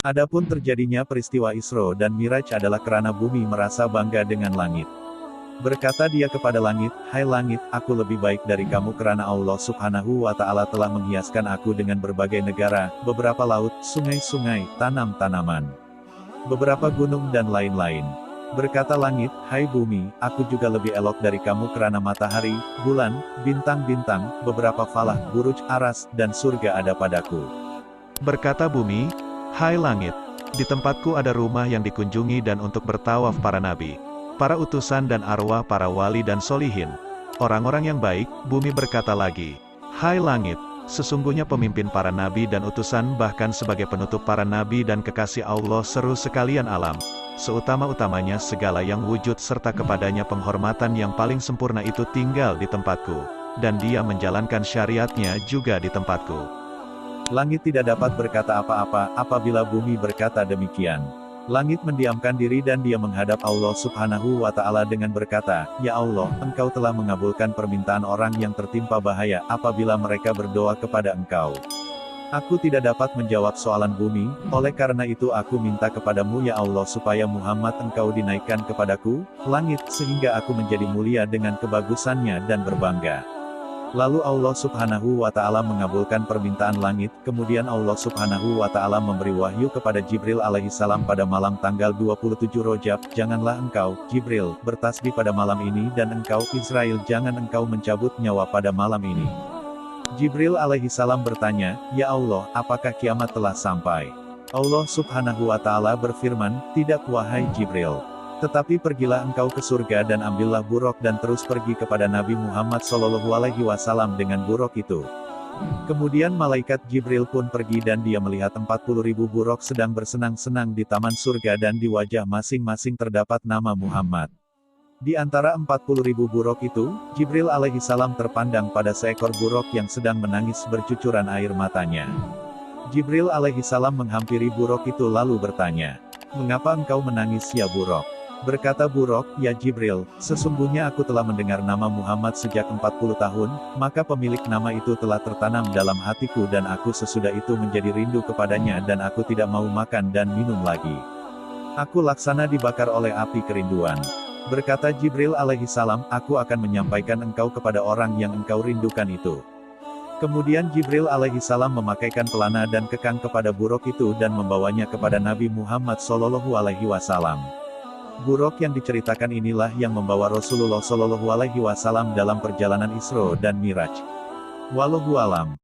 Adapun terjadinya peristiwa Isra dan Miraj adalah karena bumi merasa bangga dengan langit. Berkata dia kepada langit, "Hai langit, aku lebih baik dari kamu karena Allah Subhanahu wa Ta'ala telah menghiaskan aku dengan berbagai negara, beberapa laut, sungai-sungai, tanam-tanaman, beberapa gunung dan lain-lain." Berkata langit, "Hai bumi, aku juga lebih elok dari kamu karena matahari, bulan, bintang-bintang, beberapa falah, buruj, aras, dan surga ada padaku." Berkata bumi, "Hai langit, di tempatku ada rumah yang dikunjungi dan untuk bertawaf para nabi, para utusan dan arwah para wali dan solihin, orang-orang yang baik." Bumi berkata lagi, "Hai langit, sesungguhnya pemimpin para nabi dan utusan bahkan sebagai penutup para nabi dan kekasih Allah seru sekalian alam, seutama-utamanya segala yang wujud serta kepadanya penghormatan yang paling sempurna itu tinggal di tempatku, dan dia menjalankan syariatnya juga di tempatku." Langit tidak dapat berkata apa-apa, apabila bumi berkata demikian. Langit mendiamkan diri dan dia menghadap Allah Subhanahu wa Ta'ala dengan berkata, "Ya Allah, Engkau telah mengabulkan permintaan orang yang tertimpa bahaya, apabila mereka berdoa kepada Engkau. Aku tidak dapat menjawab soalan bumi, oleh karena itu aku minta kepadamu ya Allah supaya Muhammad Engkau dinaikkan kepadaku, langit, sehingga aku menjadi mulia dengan kebagusannya dan berbangga." Lalu Allah Subhanahu wa Ta'ala mengabulkan permintaan langit, kemudian Allah Subhanahu wa Ta'ala memberi wahyu kepada Jibril alaihissalam pada malam tanggal 27 Rojab, "Janganlah engkau, Jibril, bertasbih pada malam ini dan engkau, Israel, jangan engkau mencabut nyawa pada malam ini." Jibril alaihissalam bertanya, "Ya Allah, apakah kiamat telah sampai?" Allah Subhanahu wa Ta'ala berfirman, "Tidak wahai Jibril. Tetapi pergilah engkau ke surga dan ambillah buruk dan terus pergi kepada Nabi Muhammad SAW dengan buruk itu." Kemudian malaikat Jibril pun pergi dan dia melihat 40.000 buruk sedang bersenang-senang di taman surga dan di wajah masing-masing terdapat nama Muhammad. Di antara 40.000 buruk itu, Jibril alaihissalam terpandang pada seekor buruk yang sedang menangis bercucuran air matanya. Jibril alaihissalam menghampiri buruk itu lalu bertanya, "Mengapa engkau menangis ya buruk?" Berkata buruk, "Ya Jibril, sesungguhnya aku telah mendengar nama Muhammad sejak 40 tahun, maka pemilik nama itu telah tertanam dalam hatiku dan aku sesudah itu menjadi rindu kepadanya dan aku tidak mau makan dan minum lagi. Aku laksana dibakar oleh api kerinduan." Berkata Jibril alaihissalam, "Aku akan menyampaikan engkau kepada orang yang engkau rindukan itu." Kemudian Jibril alaihissalam memakaikan pelana dan kekang kepada buruk itu dan membawanya kepada Nabi Muhammad SAW. Buruk yang diceritakan inilah yang membawa Rasulullah SAW dalam perjalanan Isra dan Miraj. Wallahu alam.